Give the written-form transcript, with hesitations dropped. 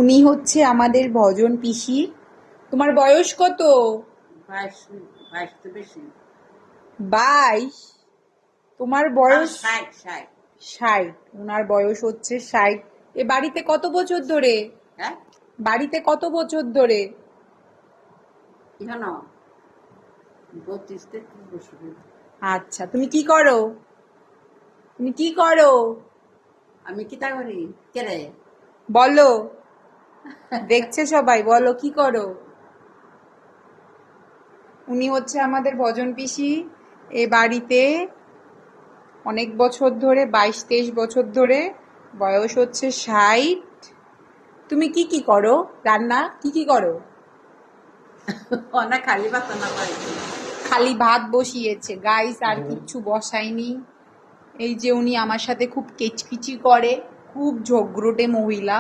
উনি হচ্ছে আমাদের ভজন পিসি। তোমার বয়স কত? 22 তো বেশি। 22? তোমার বয়স 60। 60। উনার বয়স হচ্ছে 60। এ বাড়িতে কত বছর ধরে? হ্যাঁ, বাড়িতে কত বছর ধরে? এখানে 32-33 বছর। আচ্ছা, তুমি কি করো? তুমি কি করো আমি কিতা করি কেরে? বলো, দেখছে সবাই, বলো কি করো। উনি হচ্ছে আমাদের ভজন পিসি। এ বাড়িতে অনেক বছর ধরে, 22-23 বছর ধরে। বয়স হচ্ছে 60। তুমি কি কি করো? রান্না কি কি করো? অনেক খালি বাসন না পাই। খালি ভাত বসিয়েছে গাইস, আর কিচ্ছু বসায়নি। এই যে উনি আমার সাথে খুব কেচকিচি করে, খুব ঝগড়টে মহিলা।